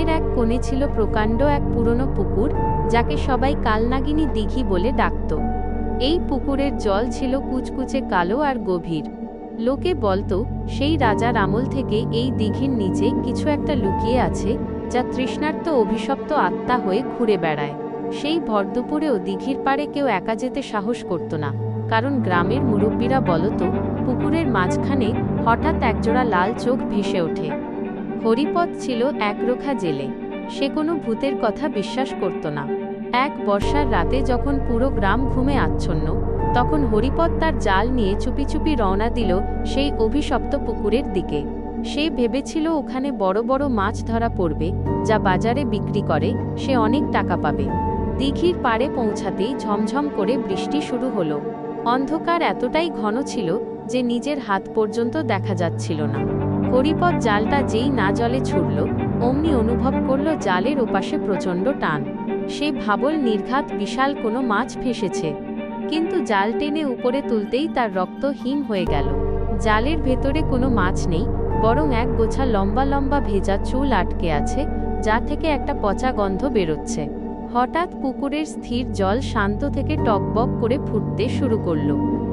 গ্রামের এক কোণে ছিল প্রকাণ্ড এক পুরনো পুকুর, যাকে সবাই কালনাগিনী দিঘি বলে ডাকত। এই পুকুরের জল ছিল কুচকুচে কালো আর গভীর। লোকে বলতো সেই রাজার আমল থেকে এই দিঘির নিচে কিছু একটা লুকিয়ে আছে, যা তৃষ্ণার্ত অভিশপ্ত আত্মা হয়ে ঘুরে বেড়ায়। সেই ভরদুপুরেও দিঘির পাড়ে কেউ একা যেতে সাহস করত না, কারণ গ্রামের মুরব্বীরা বলতো পুকুরের মাঝখানে হঠাৎ একজোড়া লাল চোখ ভেসে ওঠে। হরিপদ ছিল একরোখা জেলে। সে কোনো ভূতের কথা বিশ্বাস করত না। এক বর্ষার রাতে যখন পুরো গ্রাম ঘুমে আচ্ছন্ন, তখন হরিপদ তার জাল নিয়ে চুপি চুপি রওনা দিল সেই অভিশপ্ত পুকুরের দিকে। সে ভেবেছিল ওখানে বড় বড় মাছ ধরা পড়বে, যা বাজারে বিক্রি করে সে অনেক টাকা পাবে। দিঘির পাড়ে পৌঁছাতেই ঝমঝম করে বৃষ্টি শুরু হলো। অন্ধকার এতটাই ঘন ছিল যে নিজের হাত পর্যন্ত দেখা যাচ্ছিল না। হরিপদ জালটা যেই না জলে ছুড়ল, অমনি অনুভব করল জালের ওপাশে প্রচণ্ড টান। সে ভাবল নির্ঘাত বিশাল কোনো মাছ ফেসেছে, কিন্তু জাল টেনে উপরে তুলতেই তার রক্ত হিম হয়ে গেল। জালের ভেতরে কোনো মাছ নেই, বরং এক গোছা লম্বা লম্বা ভেজা চুল আটকে আছে, যা থেকে একটা পচা গন্ধ বেরোচ্ছে। হঠাৎ পুকুরের স্থির জল শান্ত থেকে টকবক করে ফুটতে শুরু করল।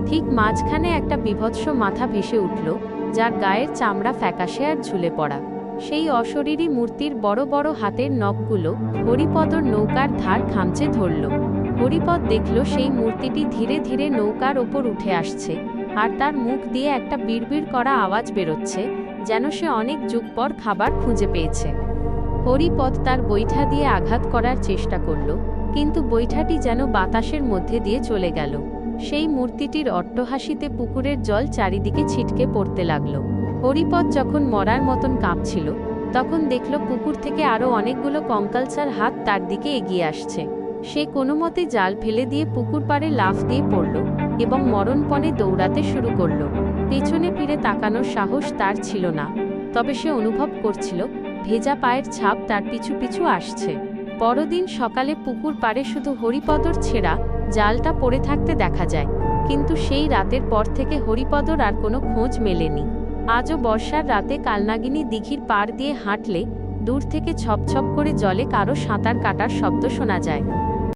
ঠিক মাঝখানে একটা বীভৎস মাথা ভেসে উঠল, যার গায়ের চামড়া ফ্যাকাশে আর ঝুলে পড়া। সেই অশরীরী মূর্তির বড় বড় হাতের নখগুলো হরিপদর নৌকার ধার খামচে ধরল। হরিপদ দেখল সেই মূর্তিটি ধীরে ধীরে নৌকার ওপর উঠে আসছে, আর তার মুখ দিয়ে একটা বিড়বিড় করা আওয়াজ বেরোচ্ছে, যেন সে অনেক যুগ পর খাবার খুঁজে পেয়েছে। হরিপদ তার বৈঠা দিয়ে আঘাত করার চেষ্টা করল, কিন্তু বৈঠাটি যেন বাতাসের মধ্যে দিয়ে চলে গেল। সেই মূর্তিটির অট্টহাসিতে পুকুরের জল চারিদিকে ছিটকে পড়তে লাগল। হরিপদ যখন মরার মতন কাঁপছিল, তখন দেখল পুকুর থেকে আরও অনেকগুলো কঙ্কালসার হাত তার দিকে এগিয়ে আসছে। সে কোনো মতে জাল ফেলে দিয়ে পুকুর পাড়ে লাফ দিয়ে পড়ল এবং মরণপণে দৌড়াতে শুরু করল। পেছনে ফিরে তাকানোর সাহস তার ছিল না, তবে সে অনুভব করছিল ভেজা পায়ের ছাপ তার পিছু পিছু আসছে। পরদিন সকালে পুকুর পাড়ে শুধু হরিপদর ছেঁড়া জালটা পড়ে থাকতে দেখা যায়, কিন্তু সেই রাতের পর থেকে হরিপদর আর কোনো খোঁজ মেলেনি। আজও বর্ষার রাতে কালনাগিনী দিঘির পাড় দিয়ে হাঁটলে দূর থেকে ছপ ছপ করে জলে কারো সাঁতার কাটার শব্দ শোনা যায়।